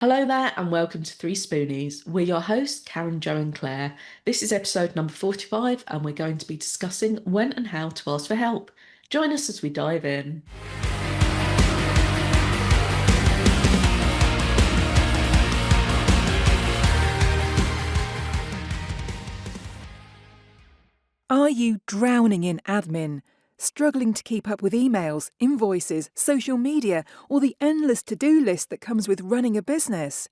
Hello there, and welcome to 3Spoonies. We're your hosts, Karen, Jo, and Claire. This is episode number 45, and we're going to be discussing when and how to ask for help. Join us as we dive in. Are you drowning in admin, struggling to keep up with emails, invoices, social media, or the endless to-do list that comes with running a business?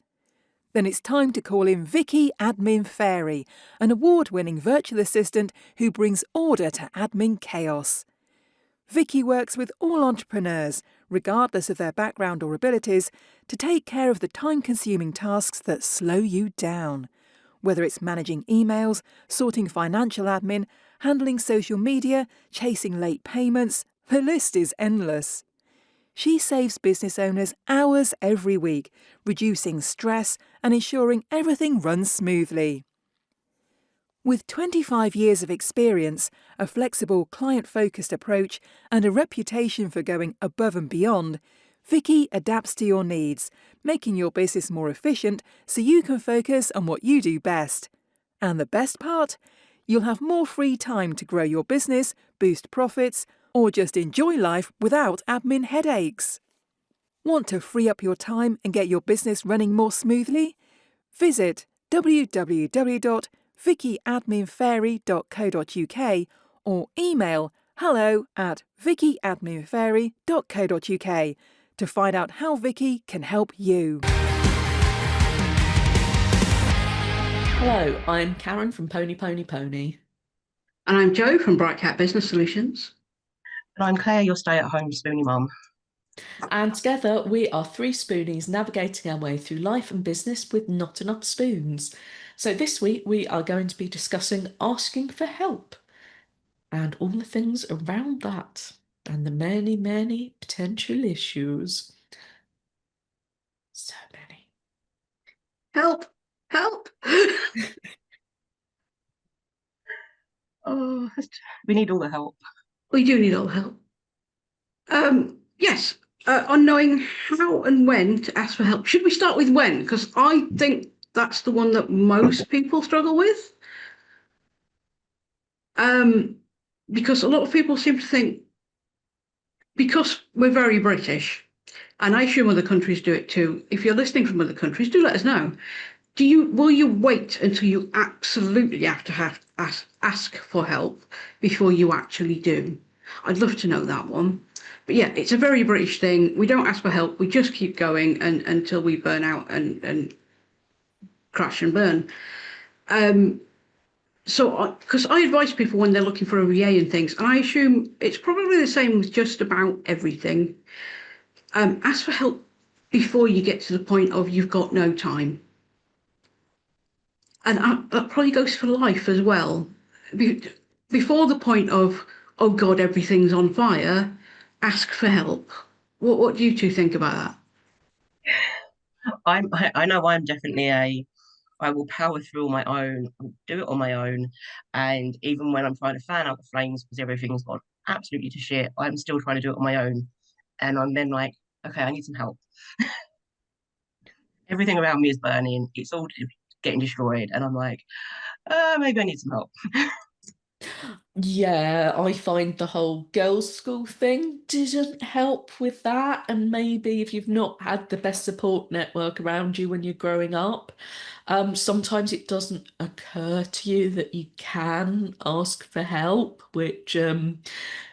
Then it's time to call in Vicki Admin Fairy, an award-winning virtual assistant who brings order to admin chaos. Vicki works with all entrepreneurs, regardless of their background or abilities, to take care of the time-consuming tasks that slow you down. Whether it's managing emails, sorting financial admin, handling social media, chasing late payments, the list is endless. She saves business owners hours every week, reducing stress and ensuring everything runs smoothly. With 25 years of experience, a flexible, client-focused approach, and a reputation for going above and beyond, Vicki adapts to your needs, making your business more efficient so you can focus on what you do best. And the best part? You'll have more free time to grow your business, boost profits, or just enjoy life without admin headaches. Want to free up your time and get your business running more smoothly? Visit www.vickyadminfairy.co.uk or email hello@vickyadminfairy.co.uk to find out how Vicki can help you. Hello, I'm Karen from Pony Pony Pony. And I'm Jo from Bright Cat Business Solutions. And I'm Claire, your stay-at-home spoonie mum. And together we are 3Spoonies navigating our way through life and business with not enough spoons. So this week we are going to be discussing asking for help and all the things around that and the many, many potential issues. So many. Help! Oh, we need all the help. We do need all the help. Yes, on knowing how and when to ask for help. Should we start with when? Because I think that's the one that most people struggle with. Because a lot of people seem to think, because we're very British, and I assume other countries do it too. If you're listening from other countries, do let us know. Will you wait until you absolutely have to ask for help before you actually do? I'd love to know that one. But yeah, it's a very British thing. We don't ask for help. We just keep going until we burn out and crash and burn. Because I advise people when they're looking for a VA and things, and I assume it's probably the same with just about everything. Ask for help before you get to the point of you've got no time. And that probably goes for life as well. Before the point of, oh God, everything's on fire, ask for help. What do you two think about that? I know I'm definitely I will power through on my own, I'll do it on my own. And even when I'm trying to fan out the flames because everything's gone absolutely to shit, I'm still trying to do it on my own. And I'm then like, okay, I need some help. Everything around me is burning, it's all getting destroyed. And I'm like, maybe I need some help. Yeah, I find the whole girls' school thing didn't help with that. And maybe if you've not had the best support network around you when you're growing up, sometimes it doesn't occur to you that you can ask for help, which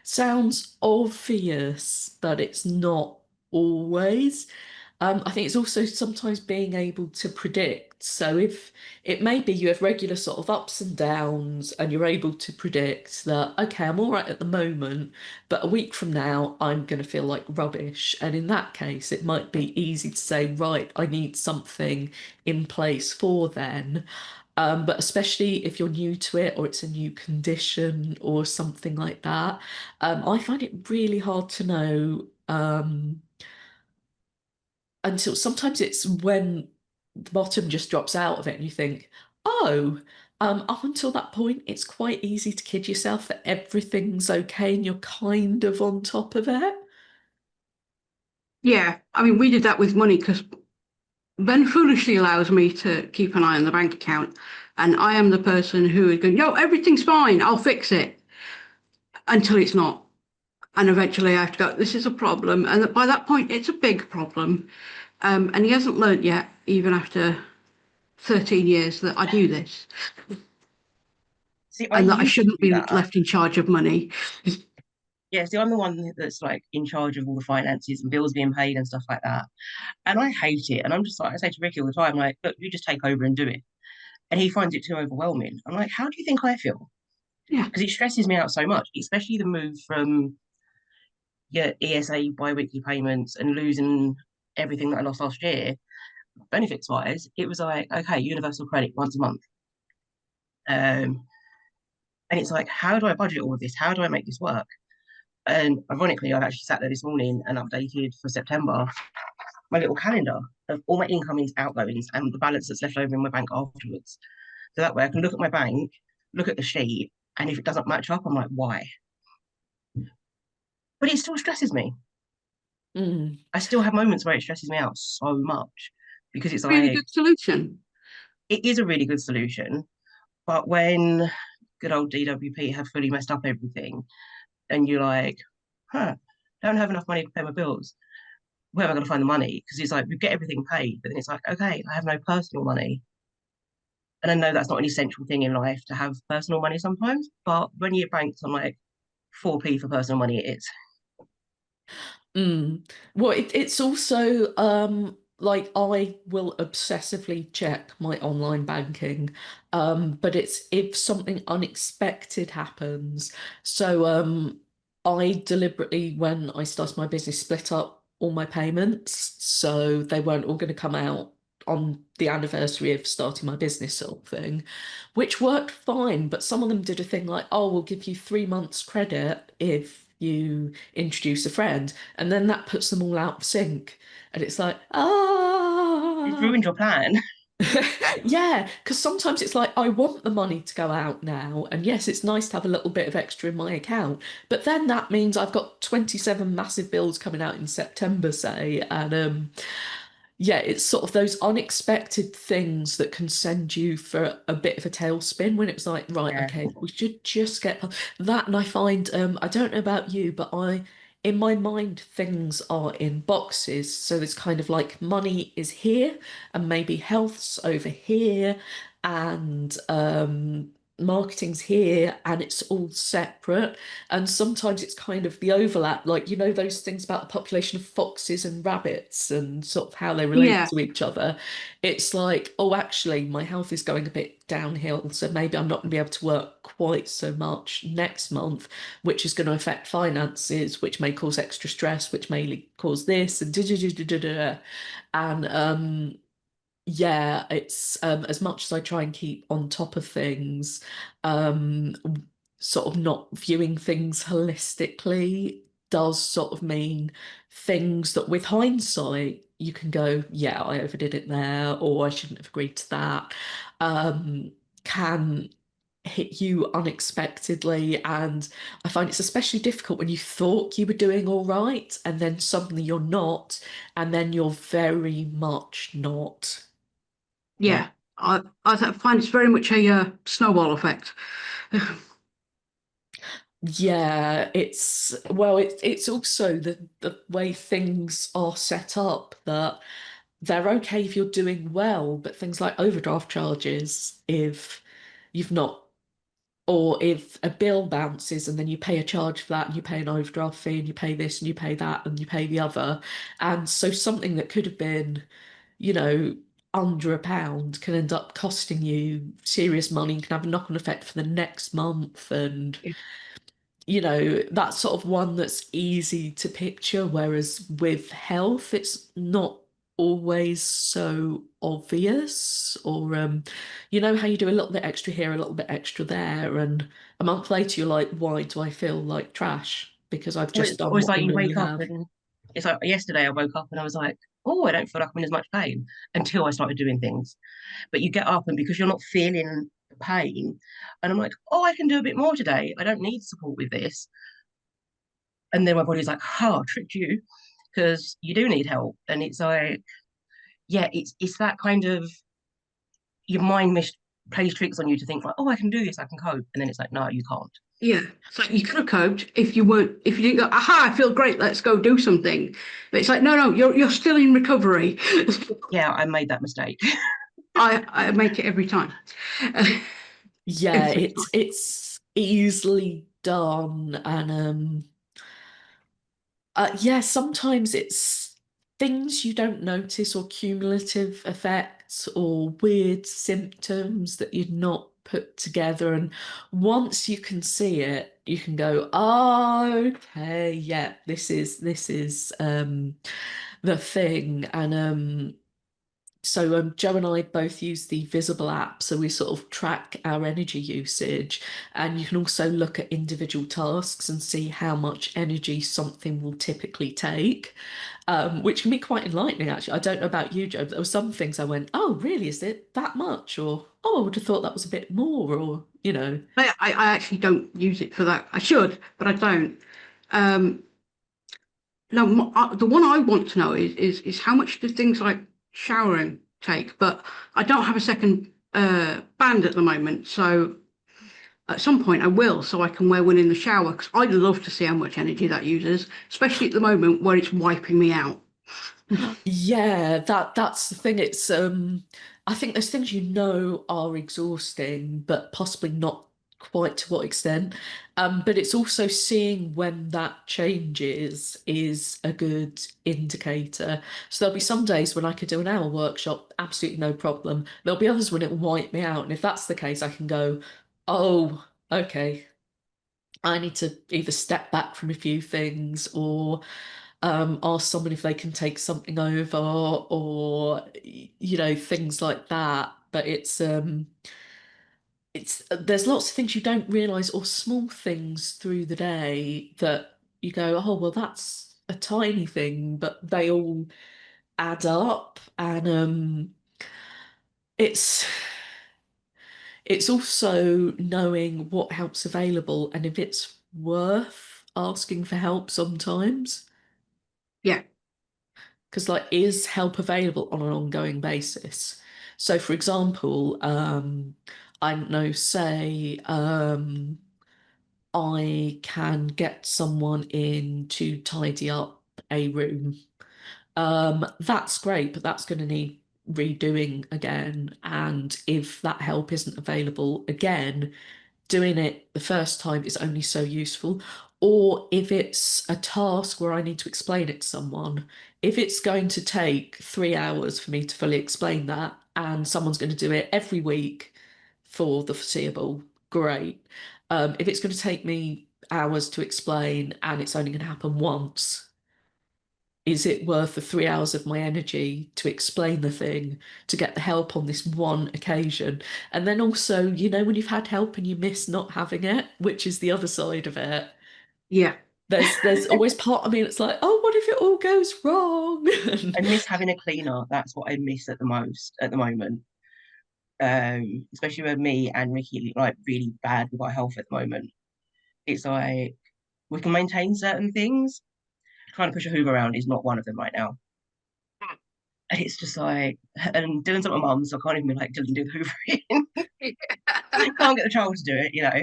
sounds obvious, but it's not always. I think it's also sometimes being able to predict. So if it may be you have regular sort of ups and downs and you're able to predict that, okay, I'm all right at the moment, but a week from now, I'm going to feel like rubbish. And in that case, it might be easy to say, right, I need something in place for then. But especially if you're new to it or it's a new condition or something like that, I find it really hard to know. Until sometimes it's when the bottom just drops out of it and you think, oh, up until that point, it's quite easy to kid yourself that everything's okay and you're kind of on top of it. Yeah, I mean, we did that with money because Ben foolishly allows me to keep an eye on the bank account, and I am the person who is going, "No, everything's fine. I'll fix it," until it's not. And eventually I have to go, "This is a problem." And by that point, it's a big problem. And he hasn't learnt yet, even after 13 years, that I do this See, I and that I used to shouldn't do be that. left in charge of money. Yeah, see, I'm the one that's like in charge of all the finances and bills being paid and stuff like that. And I hate it. And I'm just like, I say to Ricky all the time, like, look, you just take over and do it. And he finds it too overwhelming. I'm like, how do you think I feel? Yeah, Because it stresses me out so much, especially the move from your ESA bi-weekly payments and losing everything that I lost last year. Benefits wise, it was like, okay, universal credit once a month. Um, and it's like, how do I budget all of this? How do I make this work? And ironically, I've actually sat there this morning and updated for September my little calendar of all my incomings, outgoings, and the balance that's left over in my bank afterwards. So that way I can look at my bank, look at the sheet, and if it doesn't match up, I'm like, why? But it still stresses me. Mm. I still have moments where it stresses me out so much because it's really like, good solution. it is a really good solution. But when good old DWP have fully messed up everything, and you're like, huh, don't have enough money to pay my bills. Where am I going to find the money? Because it's like, we get everything paid, but then it's like, okay, I have no personal money. And I know that's not an essential thing in life to have personal money sometimes, but when you're banked on like 4p for personal money, it is. Mm. Well, it's also like I will obsessively check my online banking, but it's if something unexpected happens. So I deliberately, when I started my business, split up all my payments so they weren't all going to come out on the anniversary of starting my business sort of thing, which worked fine. But some of them did a thing like, oh, we'll give you 3 months credit if you introduce a friend, and then that puts them all out of sync. And it's like, It's ah. ruined your plan. Yeah, because sometimes it's like, I want the money to go out now. And yes, it's nice to have a little bit of extra in my account. But then that means I've got 27 massive bills coming out in September, say. And yeah, it's sort of those unexpected things that can send you for a bit of a tailspin when it's like, right, Yeah. okay, we should just get that. And I find, I don't know about you, but in my mind, things are in boxes. So it's kind of like money is here, and maybe health's over here, and marketing's here, and it's all separate. And sometimes it's kind of the overlap, like, those things about the population of foxes and rabbits and sort of how they relate Yeah, to each other. It's like, oh, actually, my health is going a bit downhill, so maybe I'm not going to be able to work quite so much next month, which is going to affect finances, which may cause extra stress, which may cause this and da da da da da da. And yeah, it's as much as I try and keep on top of things, um, sort of not viewing things holistically does sort of mean things that with hindsight you can go, yeah, I overdid it there, or I shouldn't have agreed to that, can hit you unexpectedly. And I find it's especially difficult when you thought you were doing all right, and then suddenly you're not, and then you're very much not. yeah. I find it's very much a snowball effect. Yeah, it's also the way things are set up that they're okay if you're doing well, but things like overdraft charges, if you've not, or if a bill bounces and then you pay a charge for that and you pay an overdraft fee and you pay this and you pay that and you pay the other. And so something that could have been, you know, under £1 can end up costing you serious money and can have a knock-on effect for the next month. And that's sort of one that's easy to picture, whereas with health, it's not always so obvious. Or, how you do a little bit extra here, a little bit extra there, and a month later, you're like, why do I feel like trash? Because I've Or just it's done always what I like you normally wake up have. and it's like yesterday I woke up and I was like, oh, I don't feel like I'm in as much pain until I started doing things. But you get up and because you're not feeling the pain, and I'm like, oh, I can do a bit more today. I don't need support with this. And then my body's like, oh, I tricked you because you do need help. And it's like, yeah, it's that kind of your mind plays tricks on you to think like, oh, I can do this, I can cope, and then it's like, no, you can't. Yeah. It's like you could have coped if if you didn't go, aha, I feel great, let's go do something. But it's like, no, you're still in recovery. Yeah, I made that mistake. I make it every time. Yeah, Every time. it's easily done, and yeah, sometimes it's things you don't notice or cumulative effects or weird symptoms that you'd not put together. And once you can see it, you can go, oh, okay, yeah, this is the thing. And so Joe and I both use the Visible app, so we sort of track our energy usage, and you can also look at individual tasks and see how much energy something will typically take, which can be quite enlightening, actually. I don't know about you, Joe, but there were some things I went, "Oh, really? Is it that much?" Or, "Oh, I would have thought that was a bit more," or I actually don't use it for that. I should, but I don't. Um, no, the one I want to know is how much do things like showering take? But I don't have a second band at the moment, so at some point I will, so I can wear one in the shower because I'd love to see how much energy that uses, especially at the moment where it's wiping me out. Yeah, that's the thing. It's I think there's things are exhausting, but possibly not quite to what extent. But it's also seeing when that changes is a good indicator. So there'll be some days when I could do an hour workshop, absolutely no problem. There'll be others when it will wipe me out. And if that's the case, I can go, oh, okay. I need to either step back from a few things or ask someone if they can take something over or things like that. But it's there's lots of things you don't realize or small things through the day that you go, oh well, that's a tiny thing, but they all add up. And it's it's also knowing what help's available and if it's worth asking for help sometimes. Yeah, Because, like, is help available on an ongoing basis? So, for example, I don't know, say I can get someone in to tidy up a room. That's great, but that's going to need redoing again. And if that help isn't available again, doing it the first time is only so useful. Or if it's a task where I need to explain it to someone, if it's going to take 3 hours for me to fully explain that, and someone's going to do it every week for the foreseeable, great. If it's going to take me hours to explain and it's only going to happen once, is it worth the 3 hours of my energy to explain the thing, to get the help on this one occasion? And then also, when you've had help and you miss not having it, which is the other side of it, yeah, there's always part of me that's like, oh, what if it all goes wrong? I miss having a cleaner. That's what I miss at the most at the moment. Especially with me and Ricky like really bad with our health at the moment. It's like we can maintain certain things. Trying to push a Hoover around is not one of them right now. And it's just like, and doing something with mum, so I can't even be like, Dylan, do the hoovering. Can't get the child to do it, you know.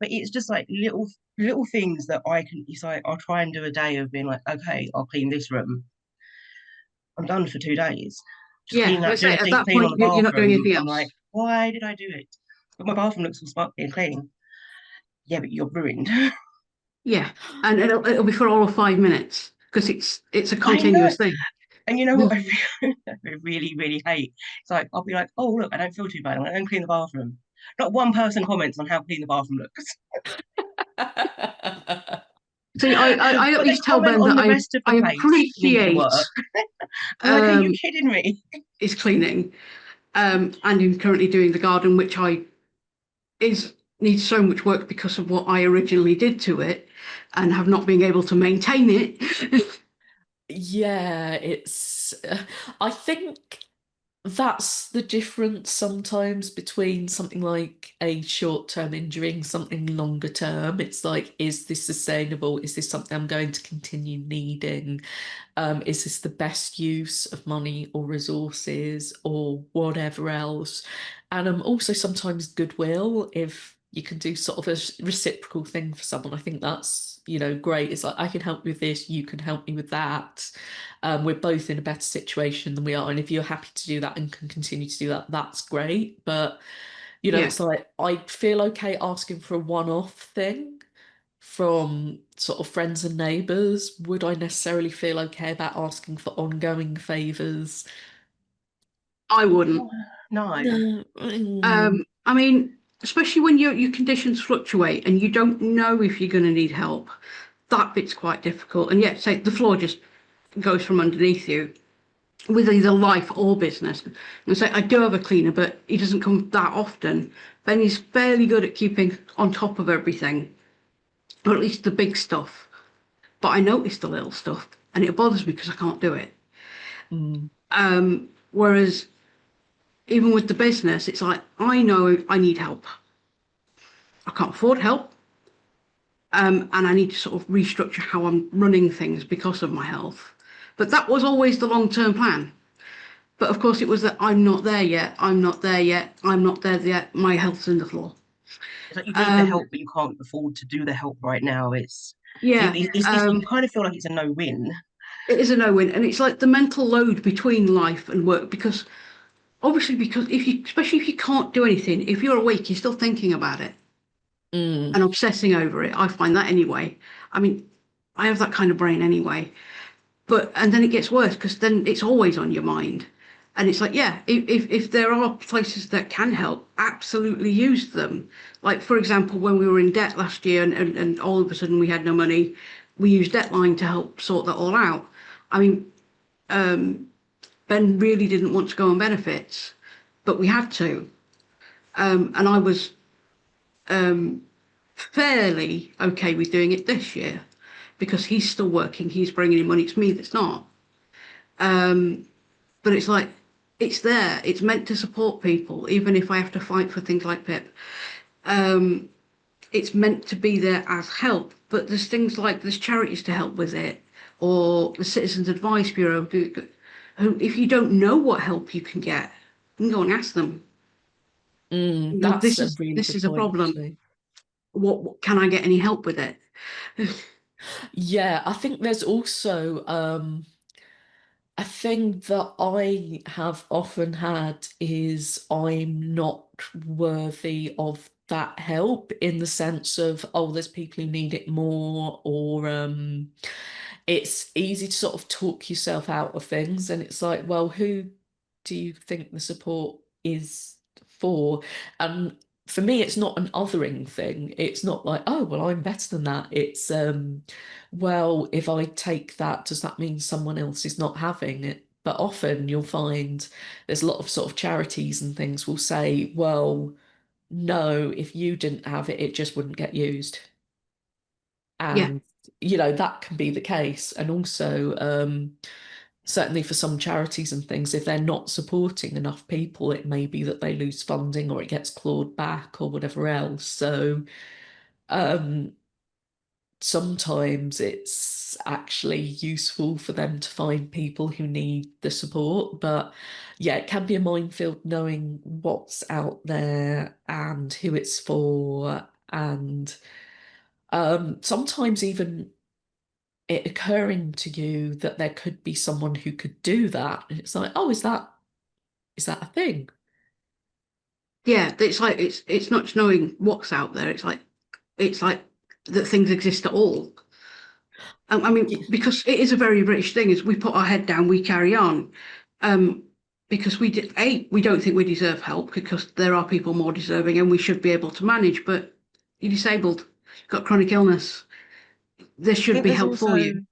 But it's just like little things that I can. It's like I'll try and do a day of being like, okay, I'll clean this room. I'm done for 2 days. Just yeah. cleaning up, Let's doing say a at deep that clean on point the you're not doing bathroom. anything I'm like, else. why did I do it? But my bathroom looks all sparkly and clean. Yeah, but you're ruined. Yeah, and it'll be for all of 5 minutes because it's a I know. continuous thing. And you know what I I really, really hate? It's like I'll be like, oh look, I don't feel too bad. I'm gonna go and clean the bathroom. Not one person comments on how clean the bathroom looks. See, I at But they least tell comment them on that the rest of the I place needs the appreciate work. I'm like, are you um, kidding me? is cleaning, and I'm currently doing the garden, which I is needs so much work because of what I originally did to it, and have not been able to maintain it. Yeah, it's I think that's the difference sometimes between something like a short-term injury and something longer term. It's like, is this sustainable? Is this something I'm going to continue needing? Is this the best use of money or resources or whatever else? And also sometimes goodwill, if you can do sort of a reciprocal thing for someone, I think that's, great. It's like, I can help you with this, you can help me with that. We're both in a better situation than we are. And if you're happy to do that and can continue to do that, that's great. But, Yeah, it's like, I feel okay asking for a one-off thing from sort of friends and neighbours. Would I necessarily feel okay about asking for ongoing favours? I wouldn't. No. No. Mm. I mean, especially when your conditions fluctuate and you don't know if you're going to need help, that bit's quite difficult. And yet, say the floor just goes from underneath you with either life or business. And say, I do have a cleaner, but he doesn't come that often. Ben is fairly good at keeping on top of everything, or at least the big stuff. But I notice the little stuff, and it bothers me because I can't do it. Mm. Whereas even with the business, it's like I know I need help. I can't afford help, and I need to sort of restructure how I'm running things because of my health. But that was always the long-term plan. But of course, it was that I'm not there yet. I'm not there yet. I'm not there yet. My health's in the floor. It's like you need the Um, help, but you can't afford to do the help right now. yeah, You kind of feel like it's a no-win. it is a no-win, and it's like the mental load between life and work because obviously because if you, especially if you can't do anything, if you're awake, you're still thinking about it Mm. and obsessing over it. I find that anyway. I mean, I have that kind of brain anyway. But and then it gets worse because then it's always on your mind. And it's like, yeah, if there are places that can help, absolutely use them. Like, for example, when we were in debt last year and all of a sudden we had no money, we used Debtline to help sort that all out. I mean, Ben really didn't want to go on benefits, but we had to. And I was fairly okay with doing it this year because he's still working, he's bringing in money. It's me that's not. But it's like, it's there. It's meant to support people, even if I have to fight for things like PIP. It's meant to be there as help. But there's things like there's charities to help with it, or the Citizens Advice Bureau, who, if you don't know what help you can get, you can go and ask them. Mm. You know, That's a really this good is a point, problem. actually. What can I get any help with it? Yeah, I think there's also a thing that I have often had is I'm not worthy of that help in the sense of, oh, there's people who need it more, or it's easy to sort of talk yourself out of things. And it's like, well, who do you think the support is for? And for me, it's not an othering thing. It's not like, oh, well, I'm better than that. It's well, if I take that, does that mean someone else is not having it? But often you'll find there's a lot of sort of charities and things will say, well, no, if you didn't have it, it just wouldn't get used. Yeah, And, that can be the case. And also, certainly for some charities and things, if they're not supporting enough people, it may be that they lose funding or it gets clawed back or whatever else. So, um, sometimes it's actually useful for them to find people who need the support. But yeah, it can be a minefield knowing what's out there and who it's for. And sometimes even it occurring to you that there could be someone who could do that. And it's like, oh, is that a thing? yeah. It's like it's not just knowing what's out there. It's like that things exist at all. I mean, Yeah. because it is a very British thing, is we put our head down, we carry on. Um, because we don't think we deserve help because there are people more deserving and we should be able to manage, but you're disabled, you've got chronic illness, there I should think be there's help for also you.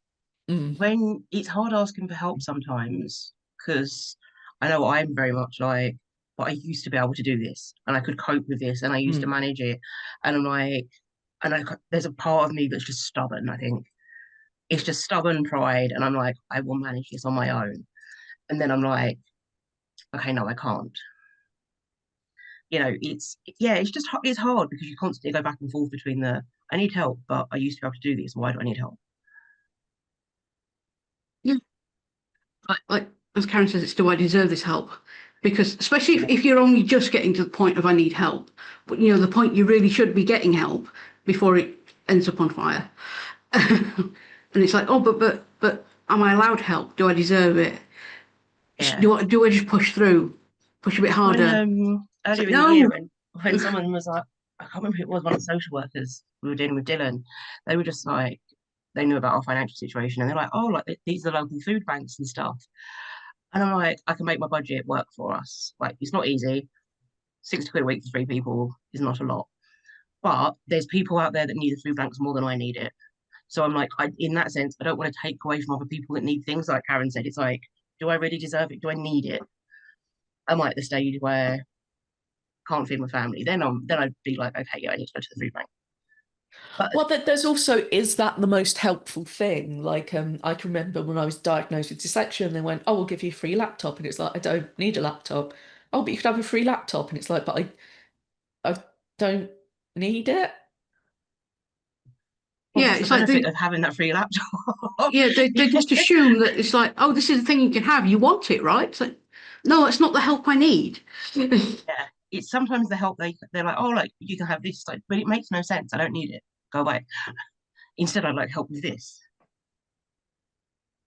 Mm, when it's hard asking for help sometimes because I know I'm very much like, but I used to be able to do this and I could cope with this and I used to mm, manage it. And I'm like, there's a part of me that's just stubborn, I think. It's just stubborn pride. And I'm like, I will manage this on my own. And then I'm like, okay, no, I can't. It's it's hard because you constantly go back and forth between I need help, but I used to be able to do this. Why do I need help? Yeah. Like as Karen says, it's do I deserve this help? Because especially if you're only just getting to the point of I need help, but the point you really should be getting help before it ends up on fire. And it's like, oh, but am I allowed help? Do I deserve it? Yeah. Do I just push through, push a bit When harder? It's earlier like, in the year, no. when someone was like, I can't remember who it was, one of the social workers we were dealing with Dylan, they were just like, they knew about our financial situation, and they're like, oh, like these are local food banks and stuff. And I'm like, I can make my budget work for us. Like, it's not easy. 60 quid a week for 3 people is not a lot. But there's people out there that need the food banks more than I need it. So I'm like, in that sense, I don't want to take away from other people that need things. Like Karen said, it's like, do I really deserve it? Do I need it? I'm at the stage where I can't feed my family. Then I'd be like, okay, yeah, I need to go to the food bank. But Well, there's also, is that the most helpful thing? Like, I can remember when I was diagnosed with dyslexia and they went, oh, we'll give you a free laptop. And it's like, I don't need a laptop. Oh, but you could have a free laptop. And it's like, but I don't need it. well, Yeah, what's the it's like benefit of having that free laptop? they just assume that it's like, oh, this is the thing you can have. You want it, right? It's like, no, it's not the help I need. Yeah, it's sometimes the help they're like, oh, like you can have this, like, but it makes no sense. I don't need it. Go away. Instead, I'd like help with this.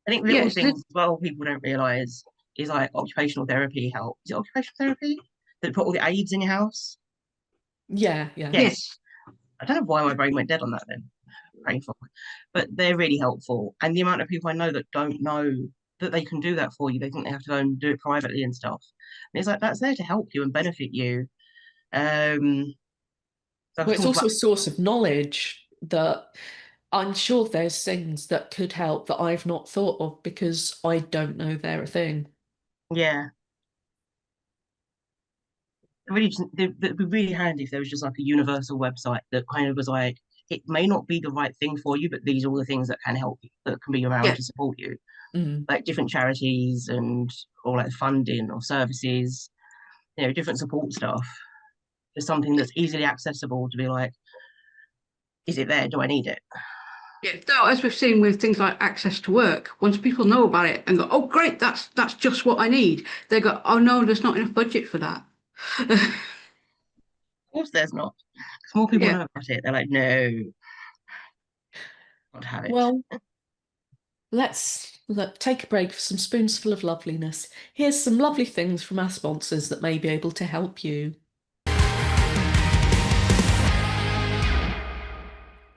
I think little Yes, things as well people don't realise is like occupational therapy help. Is it occupational therapy that put all the aids in your house? Yeah, yeah. Yes. yes. I don't know why my brain went dead on that then. Painful. But they're really helpful. And the amount of people I know that don't know that they can do that for you, they think they have to go and do it privately and stuff. And it's like that's there to help you and benefit you. So I Well, can it's talk also about a source of knowledge that I'm sure there's things that could help that I've not thought of because I don't know they're a thing. yeah. It'd be really handy if there was just like a universal website that kind of was like, it may not be the right thing for you, but these are all the things that can help you, that can be around Yeah. to support you. Mm. Like different charities and or like funding or services, different support stuff. Just something that's easily accessible to be like, is it there? Do I need it? Yeah, no, as we've seen with things like access to work, once people know about it and go, "Oh, great, that's just what I need," they go, "Oh no, there's not enough budget for that." Of course, there's not. Because more people Yeah, know about it. They're like, no, not have it. Well, let's take a break for some spoonsful of loveliness. Here's some lovely things from our sponsors that may be able to help you.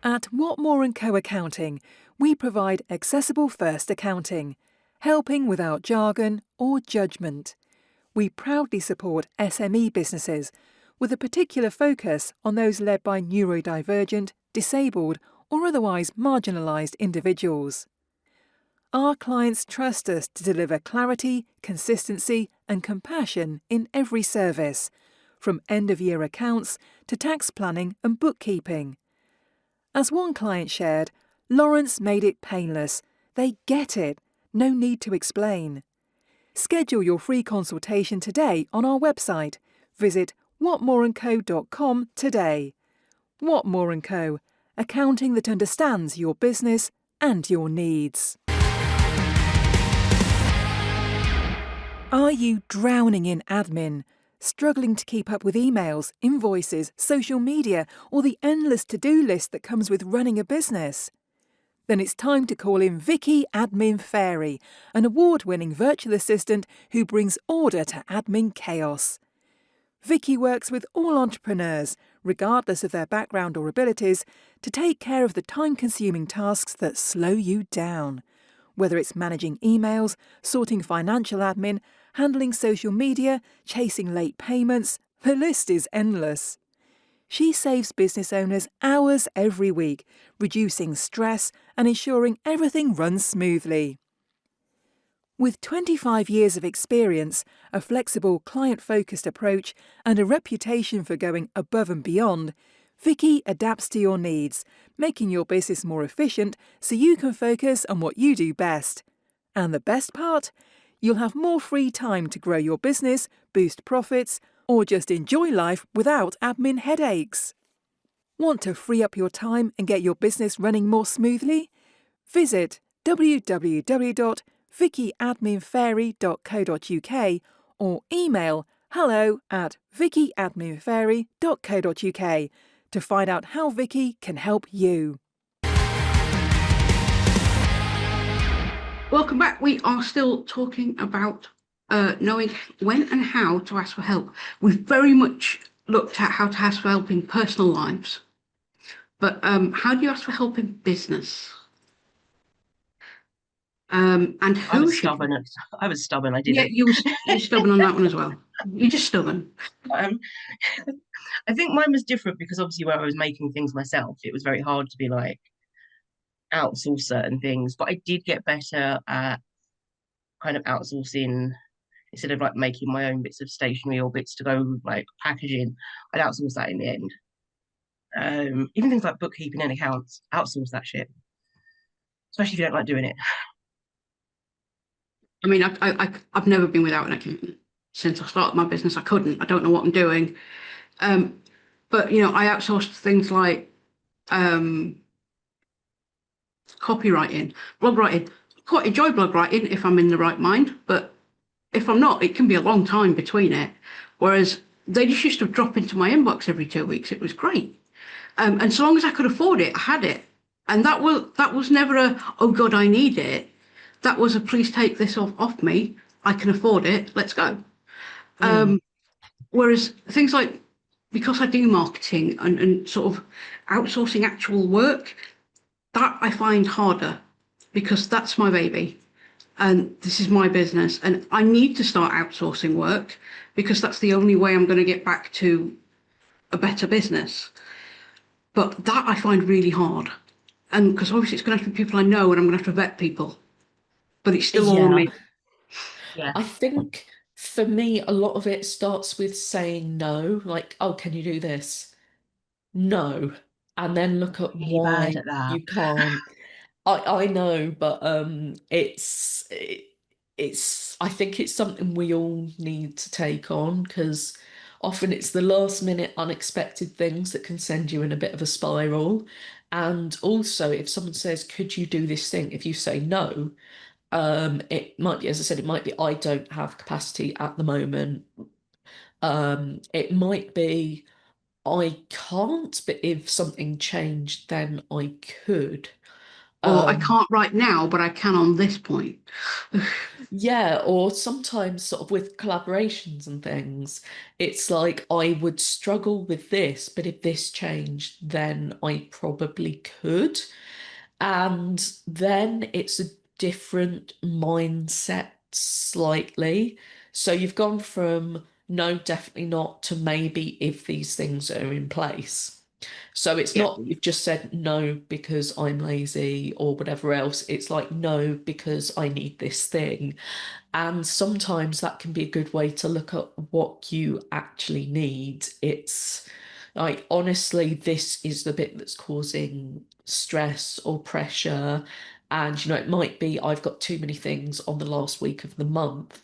At Whatmore & Co Accounting, we provide accessible first accounting, helping without jargon or judgment. We proudly support SME businesses with a particular focus on those led by neurodivergent, disabled or otherwise marginalised individuals. Our clients trust us to deliver clarity, consistency and compassion in every service, from end-of-year accounts to tax planning and bookkeeping. As one client shared, Lawrence made it painless. They get it. No need to explain. Schedule your free consultation today on our website. Visit whatmoreandco.com today. Whatmore & Co. Accounting that understands your business and your needs. Are you drowning in admin? Struggling to keep up with emails, invoices, social media, or the endless to-do list that comes with running a business? Then it's time to call in Vicki Admin Fairy, an award-winning virtual assistant who brings order to admin chaos. Vicki works with all entrepreneurs, regardless of their background or abilities, to take care of the time-consuming tasks that slow you down. Whether it's managing emails, sorting financial admin, handling social media, chasing late payments, the list is endless. She saves business owners hours every week, reducing stress and ensuring everything runs smoothly. With 25 years of experience, a flexible, client-focused approach, and a reputation for going above and beyond, Vicki adapts to your needs, making your business more efficient so you can focus on what you do best. And the best part? you'll have more free time to grow your business, boost profits, or just enjoy life without admin headaches. Want to free up your time and get your business running more smoothly? Visit www.vickyadminfairy.co.uk or email hello@vickyadminfairy.co.uk to find out how Vicky can help you. Welcome back. We are still talking about knowing when and how to ask for help. We've very much looked at how to ask for help in personal lives, but how do you ask for help in business? And I who was should stubborn. I was stubborn. I Yeah, didn't. you're stubborn on that one as well. You're just stubborn. Um, I think mine was different because obviously where I was making things myself, it was very hard to be like outsource certain things. But I did get better at kind of outsourcing instead of like making my own bits of stationery or bits to go like packaging. I'd outsource that in the end. Even things like bookkeeping and accounts, outsource that shit, especially if you don't like doing it. I mean, I've never been without an accountant since I started my business. I couldn't. I don't know what I'm doing. Um, but I outsourced things like um, copywriting, blog writing. Quite enjoy blog writing if I'm in the right mind, but if I'm not, it can be a long time between it. Whereas they just used to drop into my inbox every 2 weeks. It was great. And so long as I could afford it, I had it. And that was never a, oh God, I need it. That was a, please take this off me. I can afford it. Let's go. Mm. Whereas things like, because I do marketing and sort of outsourcing actual work, that I find harder because that's my baby and this is my business and I need to start outsourcing work because that's the only way I'm going to get back to a better business. But that I find really hard. And because obviously it's going to have to be people I know and I'm going to have to vet people, but it's still all on Yeah. me. Yeah, I think for me, a lot of it starts with saying no, like, oh, can you do this? No. And then look at really bad why at that. you can't. I know, but it's I think it's something we all need to take on because often it's the last minute unexpected things that can send you in a bit of a spiral. And also, if someone says, could you do this thing? If you say no, it might be, as I said, it might be I don't have capacity at the moment. It might be I can't, but if something changed, then I could. Or I Um, can't right now, but I can on this point. yeah, or sometimes sort of with collaborations and things, it's like I would struggle with this, but if this changed, then I probably could. And then it's a different mindset slightly. So you've gone from no, definitely not to maybe if these things are in place. So it's Yeah. not that you've just said no because I'm lazy or whatever else. It's like no because I need this thing. And sometimes that can be a good way to look at what you actually need. It's like, honestly, this is the bit that's causing stress or pressure. And, it might be I've got too many things on the last week of the month.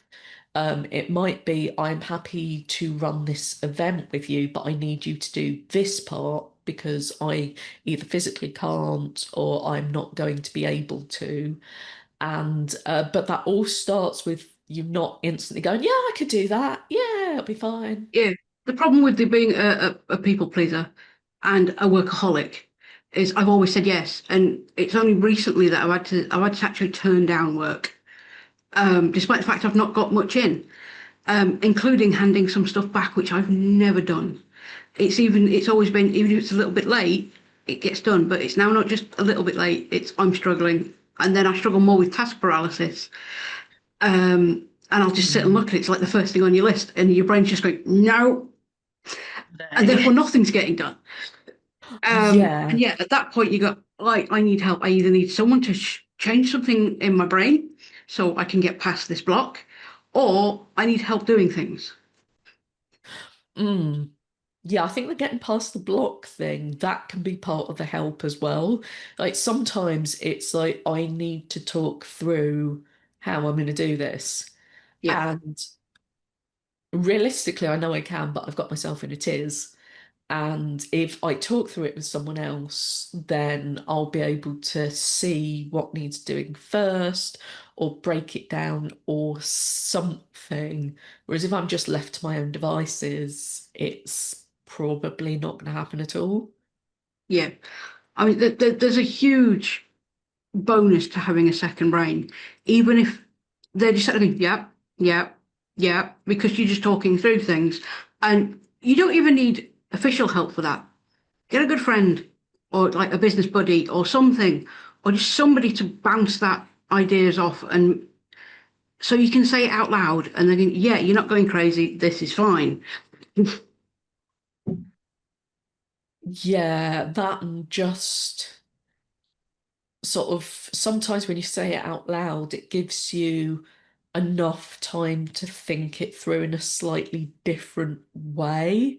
It might be I'm happy to run this event with you, but I need you to do this part because I either physically can't or I'm not going to be able to. And but that all starts with you not instantly going, yeah, I could do that. Yeah, it'll be fine. Yeah. The problem with the being a people pleaser and a workaholic is I've always said yes. And it's only recently that I've had to actually turn down work, despite the fact I've not got much in, including handing some stuff back, which I've never done. It's always been, even if it's a little bit late, it gets done. But it's now not just a little bit late, it's I'm struggling. And then I struggle more with task paralysis. And I'll just sit and Mm. look at it. It's like the first thing on your list, and your brain's just going, no, and There. therefore nothing's getting done. And Yeah. yeah, at that point, you go, like, I need help. I either need someone to change something in my brain so I can get past this block, or I need help doing things. Mm. Yeah, I think the getting past the block thing, that can be part of the help as well. Like sometimes it's like I need to talk through how I'm going to do this. Yeah. And realistically, I know I can, but I've got myself in a tiz. And if I talk through it with someone else, then I'll be able to see what needs doing first or break it down or something. Whereas if I'm just left to my own devices, it's probably not going to happen at all. Yeah. I mean, there's a huge bonus to having a second brain, even if they're just saying, yeah, yeah, yeah, because you're just talking through things. And you don't even need official help for that. Get a good friend or like a business buddy or something, or just somebody to bounce that ideas off. And so you can say it out loud and then, yeah, you're not going crazy. This is fine. Yeah, that and just sort of sometimes when you say it out loud, it gives you enough time to think it through in a slightly different way.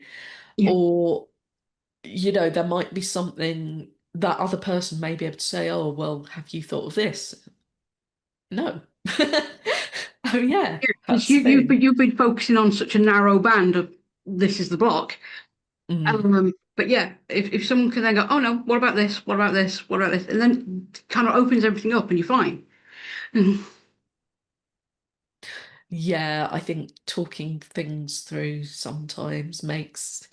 Yeah. Or, there might be something that other person may be able to say, oh, well, have you thought of this? No. Oh, yeah, Because that's the thing. you've been focusing on such a narrow band of this is the block. Mm. But yeah, if someone can then go, oh no, what about this? What about this? What about this? And then kind of opens everything up and you're fine. Yeah, I think talking things through sometimes makes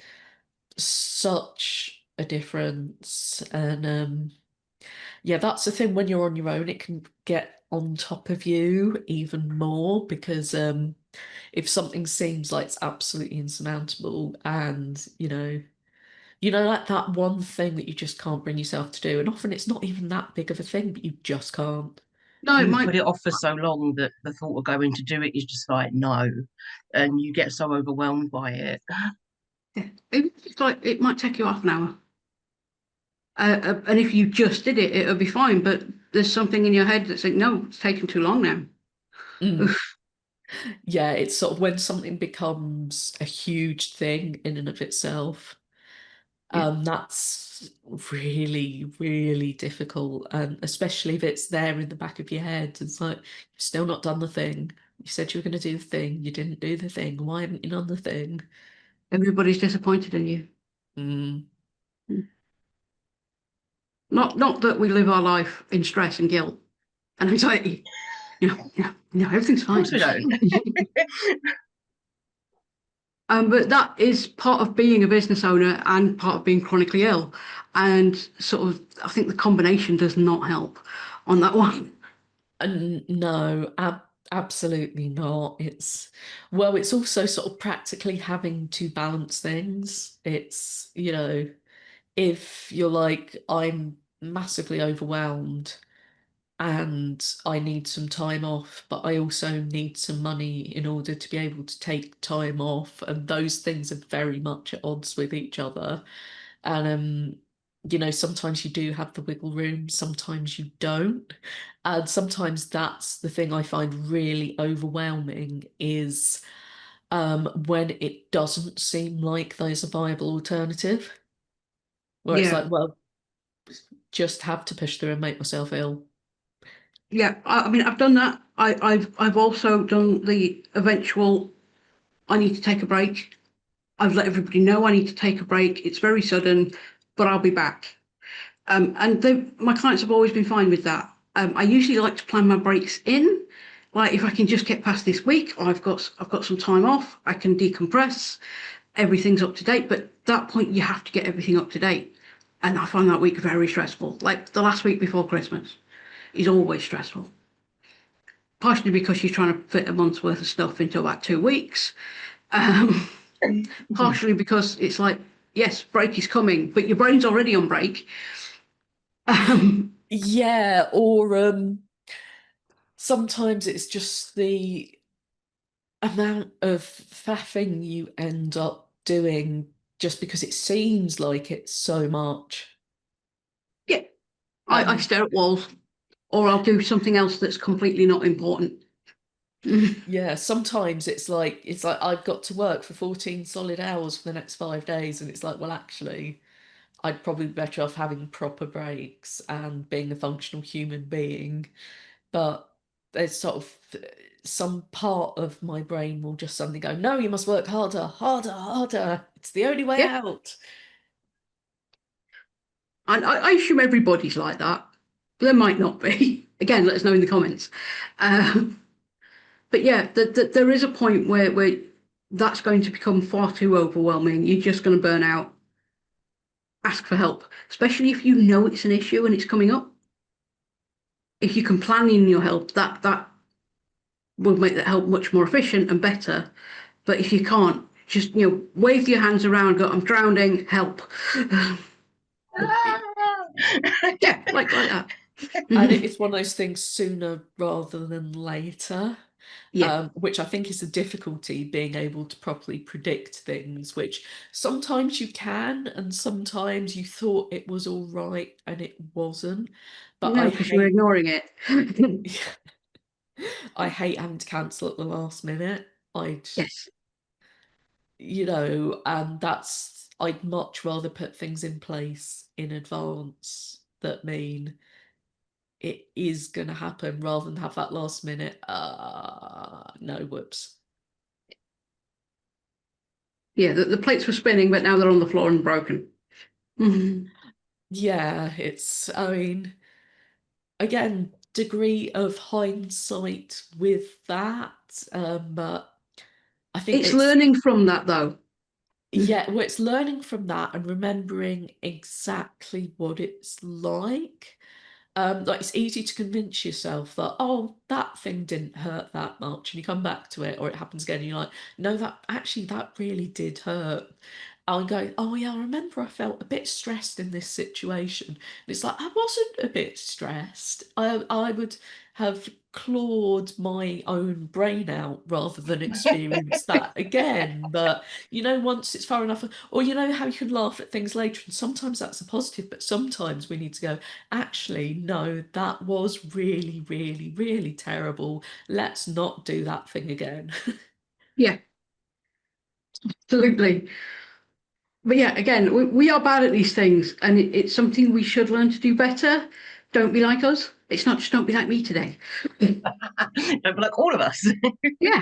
such a difference. And yeah, that's the thing when you're on your own, it can get on top of you even more because if something seems like it's absolutely insurmountable and like that one thing that you just can't bring yourself to do, and often it's not even that big of a thing, but you just can't. No, it You might. put it off for so long that the thought of going to do it is just like no, and you get so overwhelmed by it. Yeah, it's like it might take you half an hour. And if you just did it, it'll be fine. But there's something in your head that's like, no, it's taking too long now. Mm. Oof. Yeah, it's sort of when something becomes a huge thing in and of itself. Yeah, That's really, really difficult. And especially if it's there in the back of your head. It's like, you've still not done the thing. You said you were going to do the thing. You didn't do the thing. Why haven't you done the thing? everybody's disappointed in you. Mm. Not that we live our life in stress and guilt and anxiety. Everything's Of course fine. we don't. But that is part of being a business owner and part of being chronically ill. And sort of, I think the combination does not help on that one. And no, absolutely not. It's also sort of practically having to balance things. If you're like, I'm massively overwhelmed and I need some time off, but I also need some money in order to be able to take time off. And those things are very much at odds with each other. And sometimes you do have the wiggle room, sometimes you don't. And sometimes that's the thing I find really overwhelming is when it doesn't seem like there's a viable alternative, where it's Yeah, like, well, just have to push through and make myself ill. yeah. I mean, I've done that. I've also done the eventual. I need to take a break. I've let everybody know I need to take a break. It's very sudden, but I'll be back. My clients have always been fine with that. I usually like to plan my breaks in. Like if I can just get past this week, I've got some time off. I can decompress. Everything's up to date. But at that point, you have to get everything up to date. And I find that week very stressful. Like the last week before Christmas is always stressful. Partially because you're trying to fit a month's worth of stuff into about 2 weeks. Um, partially because it's like, yes, break is coming, but your brain's already on break. Um, Yeah, or sometimes it's just the amount of faffing you end up doing just because it seems like it's so much. yeah, I And stare at walls, or I'll do something else that's completely not important. yeah, sometimes it's like I've got to work for 14 solid hours for the next 5 days, and it's like, well, actually, I'd probably be better off having proper breaks and being a functional human being. But there's sort of some part of my brain will just suddenly go, no, you must work harder, harder, harder. It's the only way Yeah. out. And I assume everybody's like that. There might not be. Again, let us know in the comments. Um, but yeah, there is a point where that's going to become far too overwhelming. You're just going to burn out. Ask for help, especially if you know it's an issue and it's coming up. If you can plan in your help, that will make that help much more efficient and better. But if you can't, just wave your hands around, go, I'm drowning, help. Yeah, like that. And it's one of those things sooner rather than later, Yeah. which I think is a difficulty, being able to properly predict things, which sometimes you can, and sometimes you thought it was all right and it wasn't. But No, because you're ignoring it. I hate having to cancel at the last minute. Yes. And I'd much rather put things in place in advance that mean it is going to happen rather than have that last minute, no, whoops. Yeah, the plates were spinning, but now they're on the floor and broken. Yeah, I mean, again, degree of hindsight with that. But I think It's learning from that, though. yeah, well, it's learning from that and remembering exactly what it's like. Like it's easy to convince yourself that, oh, that thing didn't hurt that much, and you come back to it, or it happens again, and you're like, no, that really did hurt. I'll go, oh yeah, I remember I felt a bit stressed in this situation. And it's like I wasn't a bit stressed. I would have clawed my own brain out rather than experience that again. But once it's far enough, or how you can laugh at things later, and sometimes that's a positive, but sometimes we need to go, actually, no, that was really, really, really terrible. Let's not do that thing again. Yeah, absolutely. But yeah, again, we are bad at these things, and it's something we should learn to do better. Don't be like us. It's not just don't be like me today. Don't be like all of us. Yeah,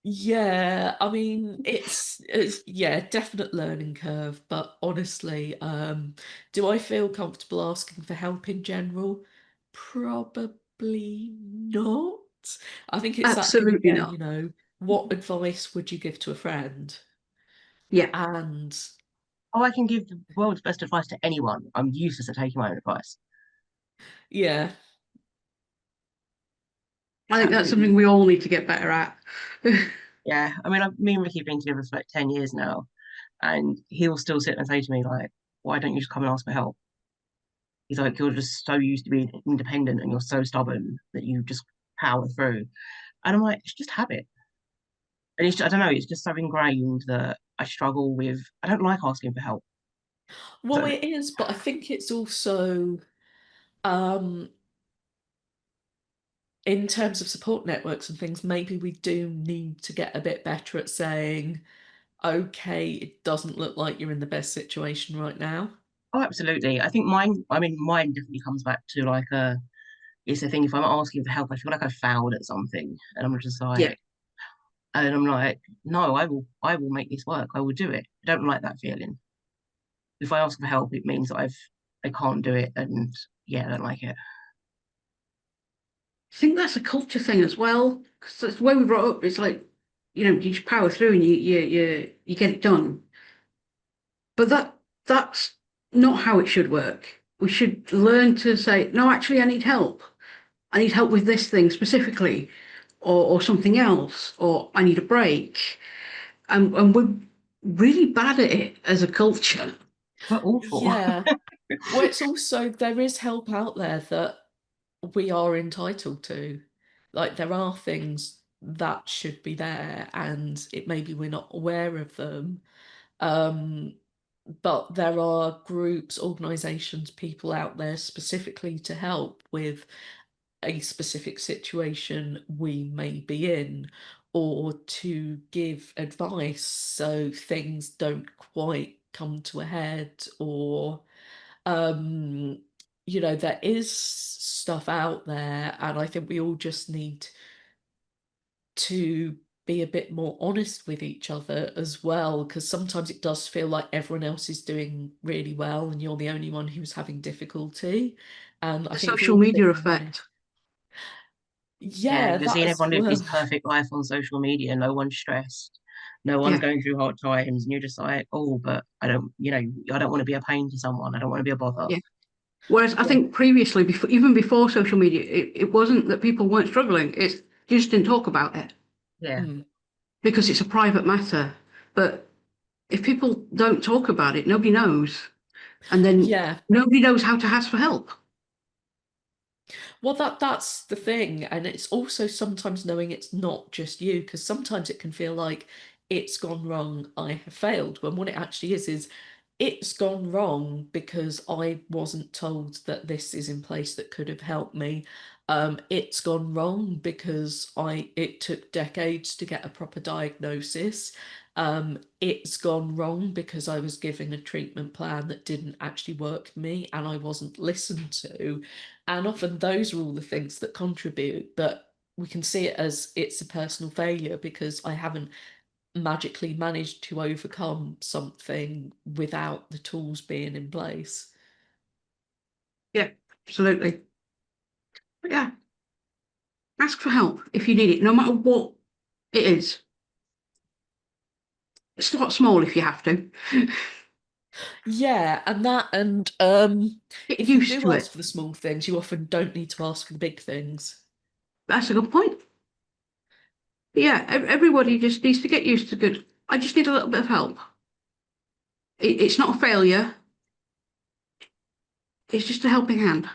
Yeah, I mean, it's yeah, definite learning curve, but honestly, do I feel comfortable asking for help in general? Probably not. I think it's that thing absolutely again, not. what advice would you give to a friend? Yeah, And Oh, I can give the world's best advice to anyone. I'm useless at taking my own advice. yeah, I think that's something absolutely. we all need to get better at. Yeah, I mean, me and Ricky have been together for like 10 years now, and he'll still sit and say to me, like, why don't you just come and ask for help? He's like, you're just so used to being independent and you're so stubborn that you just power through. And I'm like, it's just habit. And I don't know, it's just so ingrained that I struggle with, I don't like asking for help. Well, So, it is, but I think it's also um in terms of support networks and things, maybe we do need to get a bit better at saying, okay, it doesn't look like you're in the best situation right now. oh, absolutely. Mine definitely comes back to like it's the thing, if I'm asking for help, I feel like I failed at something. Yeah, And I'm like, no, I will make this work. I will do it. I don't like that feeling. If I ask for help, it means that I can't do it, and yeah, I don't like it. I think that's a culture thing as well. Because that's the way we brought up. It's like, you just power through and you get it done. But that's not how it should work. We should learn to say, no, actually, I need help. I need help with this thing specifically, or something else, or I need a break. And we're really bad at it as a culture. We're awful. Yeah. Well, it's also, there is help out there that we are entitled to. Like, there are things that should be there, and it maybe we're not aware of them. Um, but there are groups, organisations, people out there specifically to help with a specific situation we may be in, or to give advice so things don't quite come to a head, or um there is stuff out there, and I think we all just need to be a bit more honest with each other as well, because sometimes it does feel like everyone else is doing really well and you're the only one who's having difficulty. And I The think if we're social all a bit media more honest, effect. Yeah, yeah, you're that seeing as everyone live this well. perfect life on social media. No one's stressed. No one's Yeah, going through hard times. And you're just like, oh, but I don't, I don't want to be a pain to someone. I don't want to be a bother. yeah. Whereas I Yeah. think previously, before, even before social media, it wasn't that people weren't struggling. It's you just didn't talk about it Yeah. Mm. because it's a private matter. But if people don't talk about it, nobody knows, and then Yeah. nobody knows how to ask for help. Well, that's the thing, and it's also sometimes knowing it's not just you, because sometimes it can feel like it's gone wrong, I have failed, when what it actually is it's gone wrong because I wasn't told that this is in place that could have helped me. It's gone wrong because it took decades to get a proper diagnosis. It's gone wrong because I was given a treatment plan that didn't actually work for me and I wasn't listened to. And often those are all the things that contribute, but we can see it as it's a personal failure because I haven't magically managed to overcome something without the tools being in place. Yeah, absolutely. But yeah, ask for help if you need it, no matter what it is. Start small if you have to. Yeah, and Get if you used do to ask it. for the small things, you often don't need to ask for the big things. That's a good point. But yeah, everybody just needs to get used to good. I just need a little bit of help. It's not a failure. It's just a helping hand.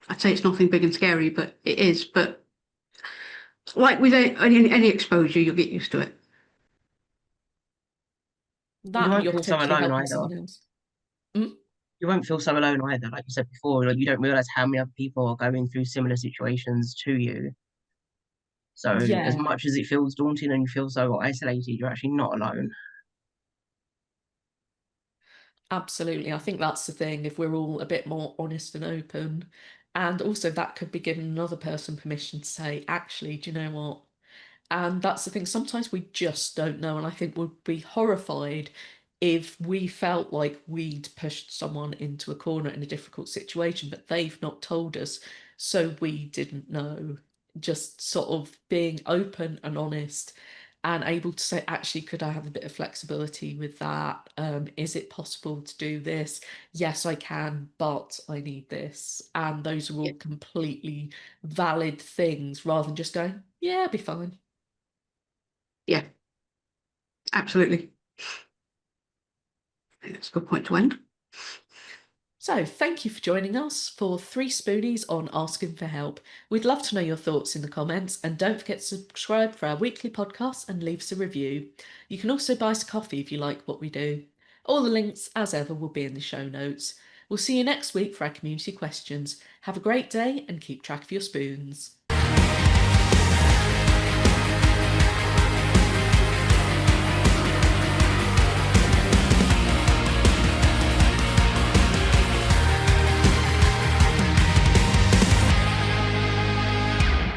I'd say it's nothing big and scary, but it is. But like with any exposure, you'll get used to it. You That and won't you're feel so potentially alone helping either. someone else. Mm? You won't feel so alone either. Like you said before, like you don't realize how many other people are going through similar situations to you. So as Yeah, much as it feels daunting and you feel so isolated, you're actually not alone. absolutely. I think that's the thing. If we're all a bit more honest and open, and also that could be giving another person permission to say, actually, do you know what? And that's the thing, sometimes we just don't know. And I think we'd be horrified if we felt like we'd pushed someone into a corner in a difficult situation, but they've not told us, so we didn't know. Just sort of being open and honest and able to say, actually, could I have a bit of flexibility with that? Is it possible to do this? Yes, I can, but I need this. And those are Yeah, all completely valid things rather than just going, yeah, I'll be fine. yeah, absolutely. I think that's a good point to end. So, thank you for joining us for 3Spoonies on Asking for Help. We'd love to know your thoughts in the comments, and don't forget to subscribe for our weekly podcast and leave us a review. You can also buy us a coffee if you like what we do. All the links, as ever, will be in the show notes. We'll see you next week for our community questions. Have a great day and keep track of your spoons.